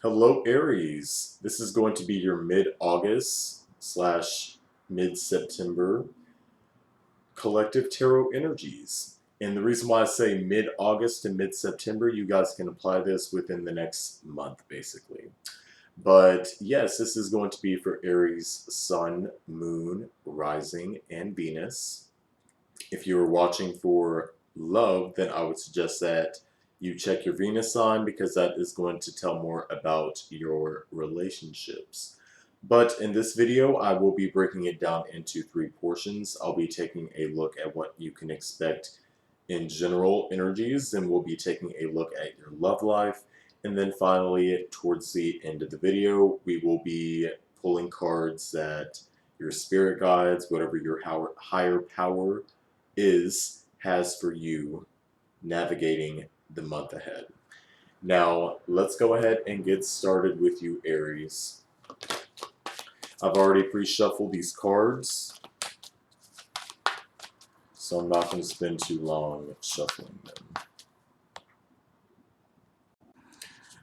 Hello, Aries. This is going to be your mid-August slash mid-September collective tarot energies. And the reason why I say mid-August and mid-September, you guys can apply this within the next month, basically. But yes, this is going to be for Aries, Sun, Moon, Rising, and Venus. If you're watching for love, then I would suggest that you check your Venus sign because that is going to tell more about your relationships. But in this video, I will be breaking it down into three portions. I'll be taking a look at what you can expect in general energies, then we'll be taking a look at your love life, and then finally, towards the end of the video, we will be pulling cards that your spirit guides, whatever your higher power has for you navigating the month ahead. Now, let's go ahead and get started with you, Aries. I've already pre-shuffled these cards, so I'm not going to spend too long shuffling them.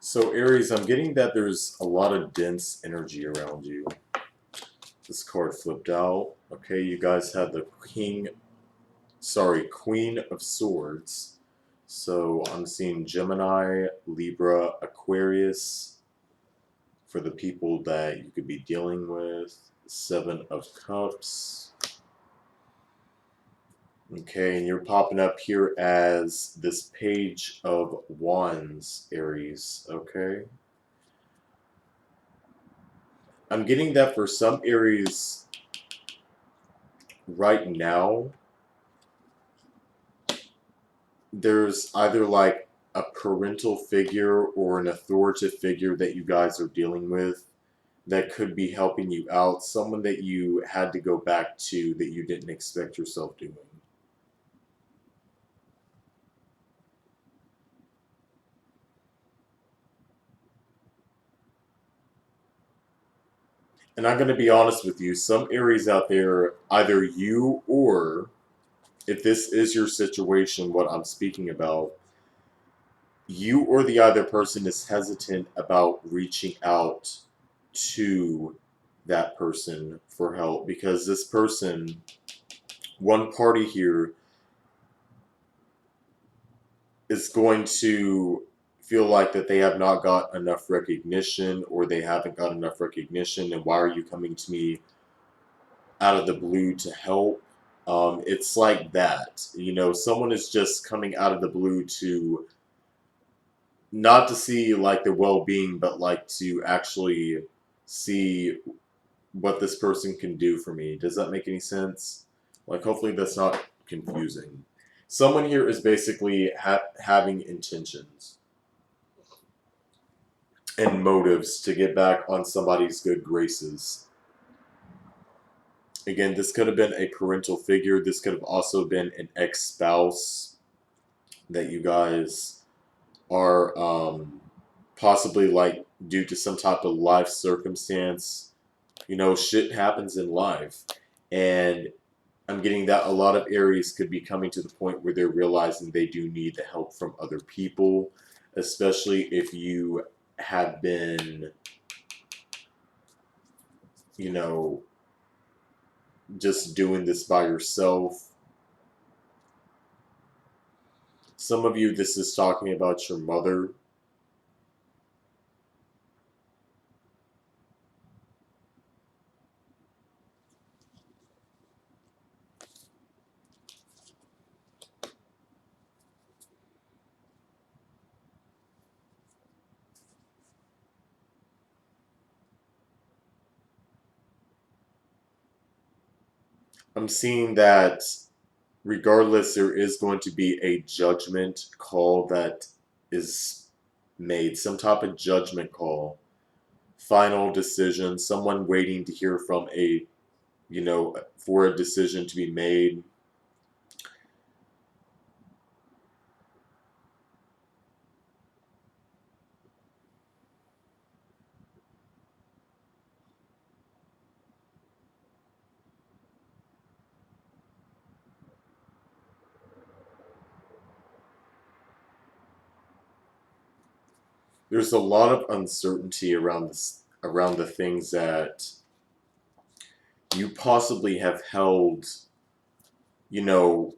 So, Aries, I'm getting that there's a lot of dense energy around you. This card flipped out. Okay, you guys had the Queen of Swords. So I'm seeing Gemini, Libra, Aquarius for the people that you could be dealing with. Seven of Cups. Okay, and you're popping up here as this Page of Wands, Aries. Okay. I'm getting that for some Aries right now, there's either like a parental figure or an authoritative figure that you guys are dealing with that could be helping you out, someone that you had to go back to that you didn't expect yourself doing. And I'm going to be honest with you, some Aries out there, either you or if this is your situation, what I'm speaking about, you or the other person is hesitant about reaching out to that person for help because this person, one party here, is going to feel like that they have not got enough recognition or they haven't got enough recognition, and why are you coming to me out of the blue to help? It's like that. You know, someone is just coming out of the blue to not to see like the well-being, but like to actually see what this person can do for me. Does that make any sense? Like, hopefully that's not confusing. Someone here is basically having intentions and motives to get back on somebody's good graces. Again, this could have been a parental figure. This could have also been an ex-spouse that you guys are possibly like due to some type of life circumstance. You know, shit happens in life. And I'm getting that a lot of Aries could be coming to the point where they're realizing they do need the help from other people, especially if you have been, you know, just doing this by yourself. Some of you, this is talking about your mother. I'm seeing that regardless, there is going to be a judgment call that is made, some type of judgment call, final decision, someone waiting to hear from a, you know, for a decision to be made. There's a lot of uncertainty around this, around the things that you possibly have held, you know,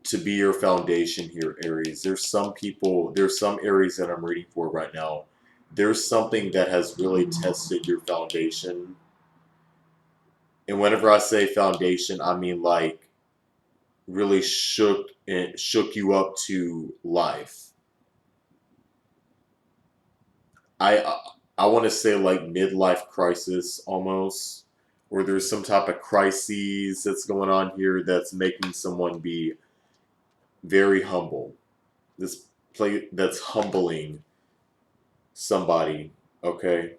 to be your foundation here, Aries. There's some people, there's some Aries that I'm reading for right now. There's something that has really tested your foundation. And whenever I say foundation, I mean like really shook you up to life. I I want to say like midlife crisis almost, or there's some type of crises that's going on here that's making someone be very humble. This play that's humbling somebody. Okay,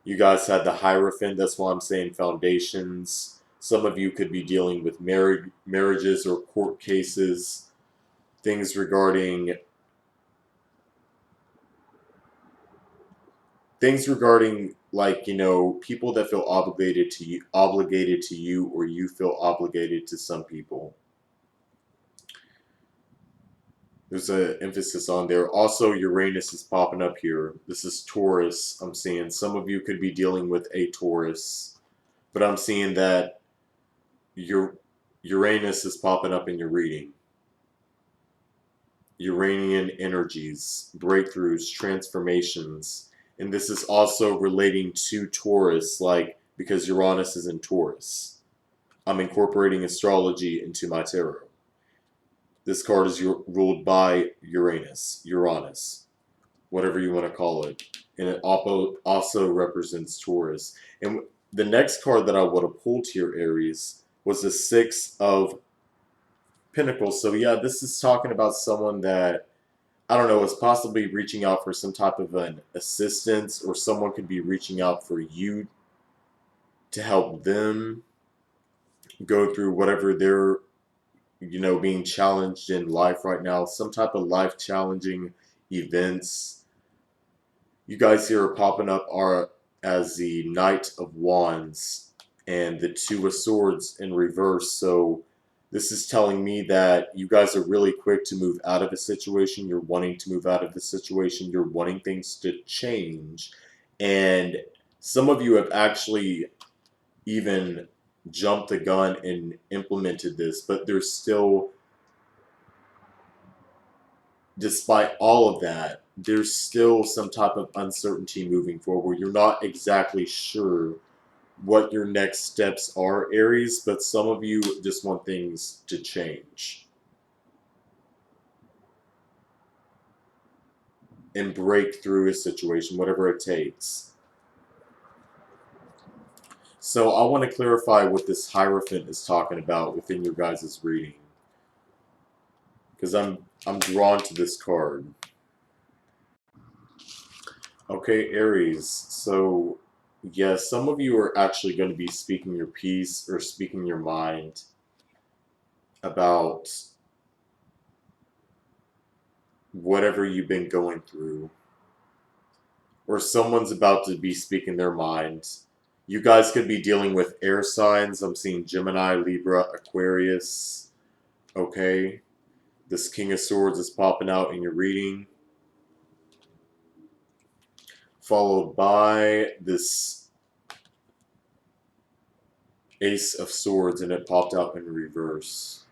you guys had the Hierophant. That's why I'm saying foundations. Some of you could be dealing with marriages or court cases, things regarding like people that feel obligated to you, or you feel obligated to some people. There's an emphasis on there. Also, Uranus is popping up here. This is Taurus. I'm seeing some of you could be dealing with a Taurus, but I'm seeing that your Uranus is popping up in your reading. Uranian energies, breakthroughs, transformations. And this is also relating to Taurus, like because Uranus is in Taurus. I'm incorporating astrology into my tarot. This card is ruled by Uranus, whatever you want to call it. And it also represents Taurus. And the next card that I would have pulled here, Aries, was the Six of Pentacles. So yeah, this is talking about someone that, I don't know, is possibly reaching out for some type of an assistance, or someone could be reaching out for you to help them go through whatever they're, being challenged in life right now. Some type of life challenging events. You guys here are popping up are as the Knight of Wands and the Two of Swords in reverse. So this is telling me that you guys are really quick to move out of a situation. You're wanting to move out of the situation. You're wanting things to change. And some of you have actually even jumped the gun and implemented this, but there's still, despite all of that, there's still some type of uncertainty moving forward. You're not exactly sure what your next steps are, Aries, but some of you just want things to change and break through a situation, whatever it takes. So I want to clarify what this Hierophant is talking about within your guys' reading, because I'm drawn to this card. Okay, Aries. So yes, some of you are actually going to be speaking your piece or speaking your mind about whatever you've been going through, or someone's about to be speaking their mind. You guys could be dealing with air signs. I'm seeing Gemini, Libra, Aquarius. Okay, this King of Swords is popping out in your reading, followed by this Ace of Swords, and it popped out in reverse.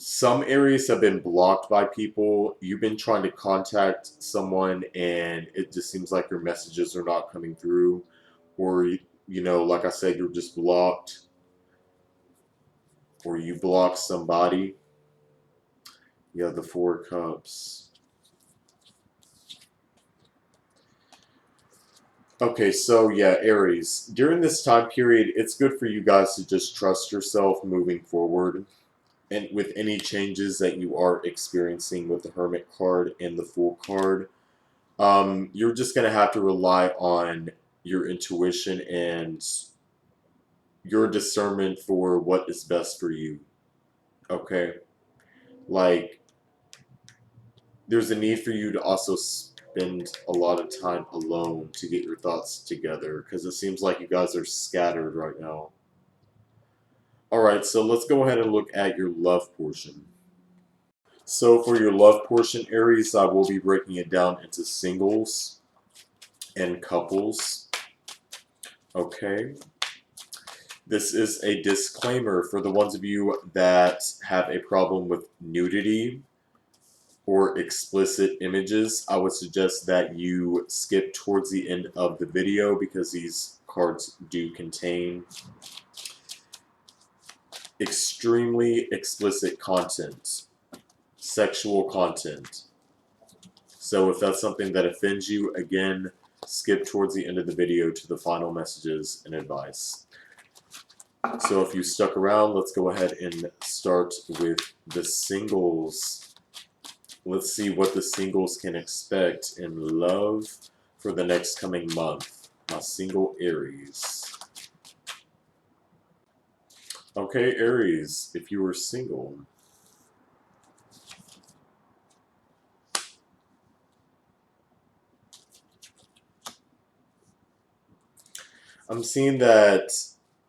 Some areas have been blocked by people. You've been trying to contact someone and it just seems like your messages are not coming through. Or, like I said, you're just blocked. Or you block somebody. You have the Four of Cups. Okay, so yeah, Aries. During this time period, it's good for you guys to just trust yourself moving forward. And with any changes that you are experiencing with the Hermit card and the Fool card, you're just going to have to rely on your intuition and your discernment for what is best for you. Okay? Like, there's a need for you to also spend a lot of time alone to get your thoughts together, because it seems like you guys are scattered right now. Alright, so let's go ahead and look at your love portion. So for your love portion, Aries, I will be breaking it down into singles and couples. Okay. This is a disclaimer for the ones of you that have a problem with nudity or explicit images. I would suggest that you skip towards the end of the video because these cards do contain extremely explicit content, sexual content. So if that's something that offends you, again, skip towards the end of the video to the final messages and advice. So if you stuck around, let's go ahead and start with the singles. Let's see what the singles can expect in love for the next coming month. My single Aries. Okay, Aries, if you were single, I'm seeing that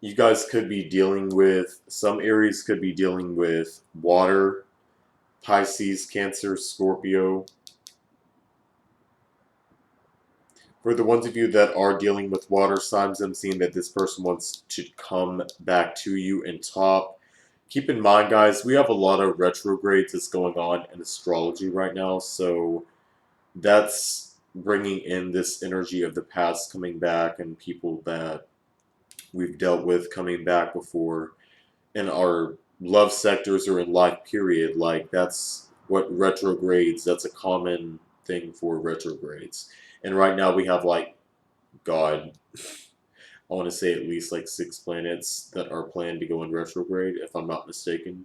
you guys could be dealing with, some Aries could be dealing with water, Pisces, Cancer, Scorpio. For the ones of you that are dealing with water signs, I'm seeing that this person wants to come back to you and talk. Keep in mind, guys, we have a lot of retrogrades that's going on in astrology right now, so that's bringing in this energy of the past coming back and people that we've dealt with coming back before in our love sectors or in life period. Like, that's what retrogrades, that's a common thing for retrogrades. And right now we have, like, God, I want to say at least like 6 planets that are planned to go in retrograde, if I'm not mistaken.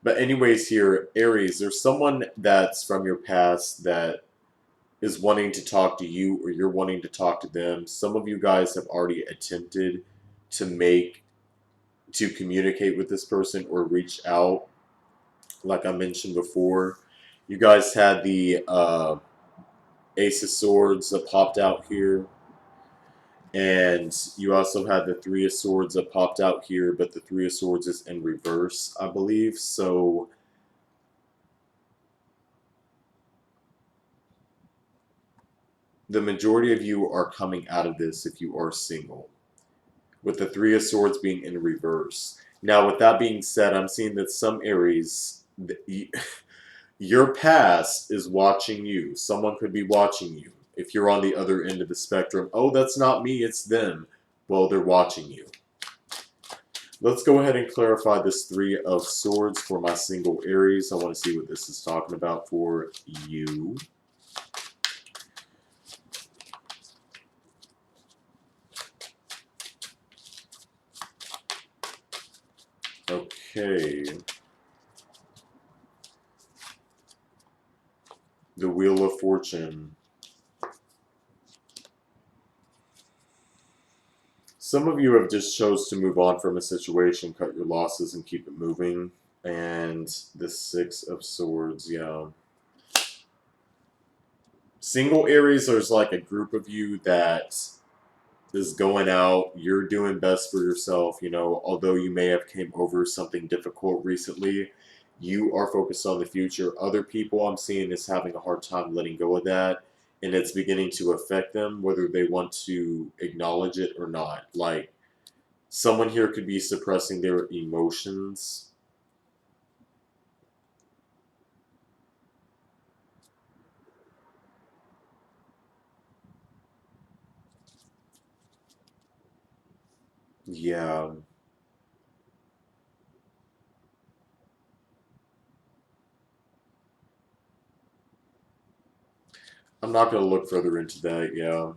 But anyways, here, Aries, there's someone that's from your past that is wanting to talk to you, or you're wanting to talk to them. Some of you guys have already attempted to communicate with this person or reach out, like I mentioned before. You guys had the Ace of Swords that popped out here. And you also had the Three of Swords that popped out here, but the Three of Swords is in reverse, I believe. So the majority of you are coming out of this if you are single, with the Three of Swords being in reverse. Now, with that being said, I'm seeing that some Aries, your past is watching you. Someone could be watching you. If you're on the other end of the spectrum, oh, that's not me, it's them. Well, they're watching you. Let's go ahead and clarify this Three of Swords for my single Aries. I want to see what this is talking about for you. Okay. The Wheel of Fortune. Some of you have just chose to move on from a situation, cut your losses, and keep it moving. And the Six of Swords, yeah. Single Aries, there's like a group of you that is going out. You're doing best for yourself, you know, although you may have came over something difficult recently. You are focused on the future. Other people I'm seeing is having a hard time letting go of that, and it's beginning to affect them, whether they want to acknowledge it or not. Like, someone here could be suppressing their emotions. Yeah. I'm not going to look further into that, yeah.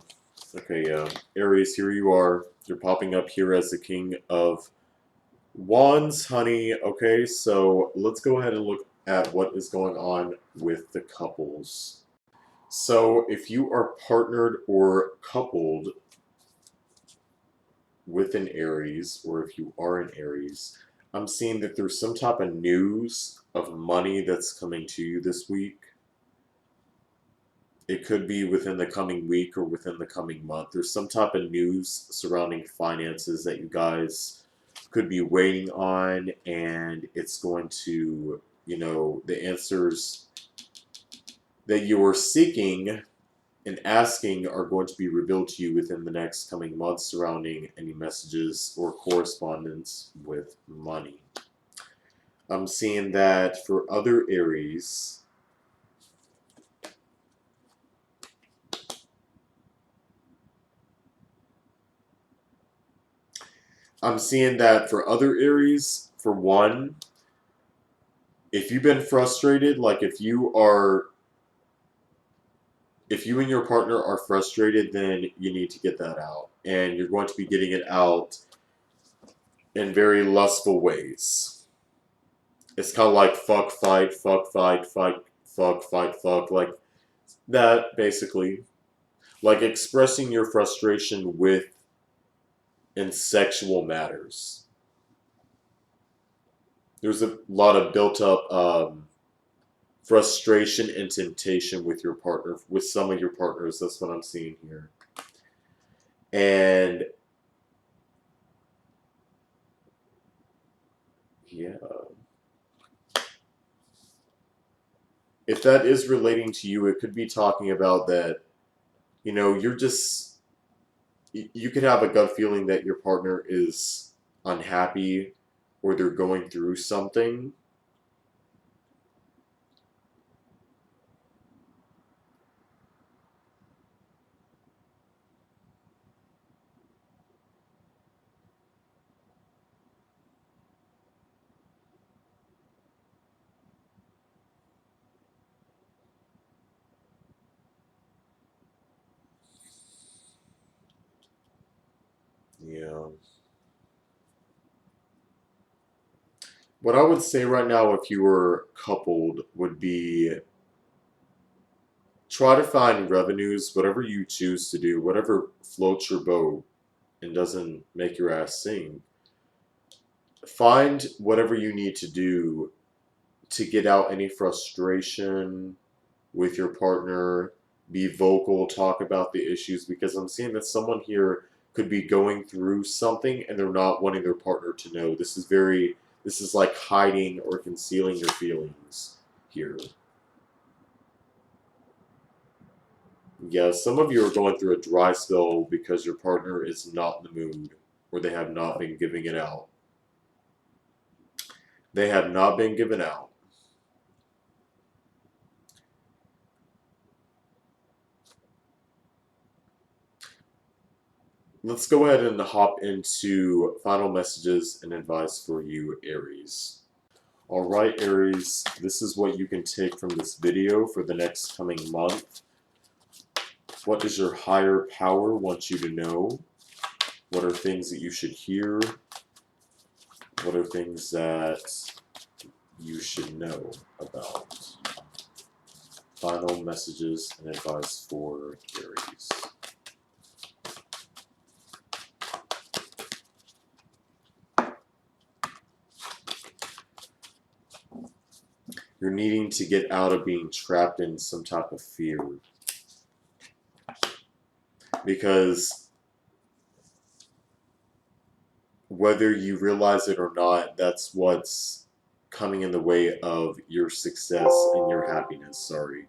Okay, yeah. Aries, here you are. You're popping up here as the King of Wands, honey. Okay, so let's go ahead and look at what is going on with the couples. So if you are partnered or coupled with an Aries, or if you are an Aries, I'm seeing that there's some type of news of money that's coming to you this week. It could be within the coming week or within the coming month. There's some type of news surrounding finances that you guys could be waiting on, and it's going to, the answers that you are seeking and asking are going to be revealed to you within the next coming months surrounding any messages or correspondence with money. I'm seeing that for other Aries, for one, if you've been frustrated, like if you and your partner are frustrated, then you need to get that out. And you're going to be getting it out in very lustful ways. It's kind of like fuck, fight, fuck, fight, fight, fuck, fight, fuck. Like that, basically. Like expressing your frustration in sexual matters. There's a lot of built up frustration and temptation with your partner, with some of your partners. That's what I'm seeing here. And yeah. If that is relating to you, it could be talking about that, you're just, you could have a gut feeling that your partner is unhappy or they're going through something. Yeah. What I would say right now, if you were coupled, would be try to find revenues, whatever you choose to do, whatever floats your boat and doesn't make your ass sing. Find whatever you need to do to get out any frustration with your partner, be vocal, talk about the issues, because I'm seeing that someone here could be going through something and they're not wanting their partner to know. This is like hiding or concealing your feelings here. Yeah, some of you are going through a dry spell because your partner is not in the mood or they have not been giving it out. They have not been given out. Let's go ahead and hop into final messages and advice for you, Aries. Alright, Aries, this is what you can take from this video for the next coming month. What does your higher power want you to know? What are things that you should hear? What are things that you should know about? Final messages and advice for Aries. You're needing to get out of being trapped in some type of fear. Because whether you realize it or not, that's what's coming in the way of your success and your happiness. Sorry,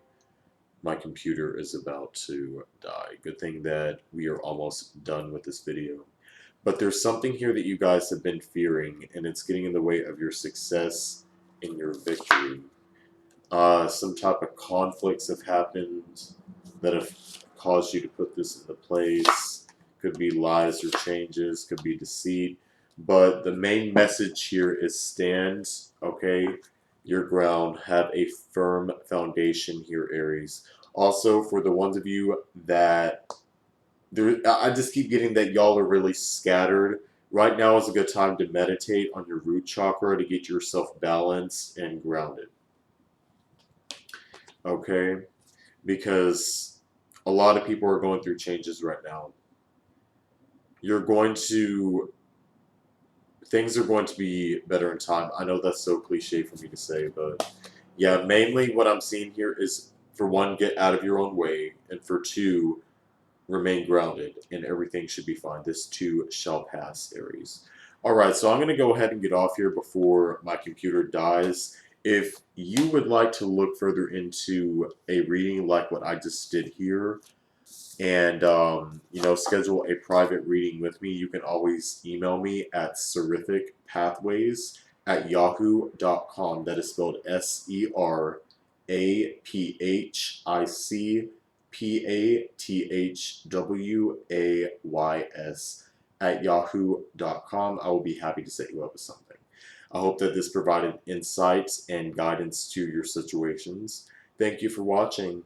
my computer is about to die. Good thing that we are almost done with this video. But there's something here that you guys have been fearing, and it's getting in the way of your success and your victory. Some type of conflicts have happened that have caused you to put this into place. Could be lies or changes, could be deceit. But the main message here is stand, okay, your ground. Have a firm foundation here, Aries. Also, for the ones of you that, I just keep getting that y'all are really scattered. Right now is a good time to meditate on your root chakra to get yourself balanced and grounded. Okay? Because a lot of people are going through changes right now. Things are going to be better in time. I know that's so cliche for me to say, but yeah, mainly what I'm seeing here is, for one, get out of your own way, and for two, remain grounded, and everything should be fine. This too shall pass, Aries. Alright, so I'm going to go ahead and get off here before my computer dies. If you would like to look further into a reading like what I just did here, and schedule a private reading with me, you can always email me at seraphic.pathways@yahoo.com. That is spelled SERAPIPATHWAYS at yahoo.com. I will be happy to set you up with something. I hope that this provided insights and guidance to your situations. Thank you for watching.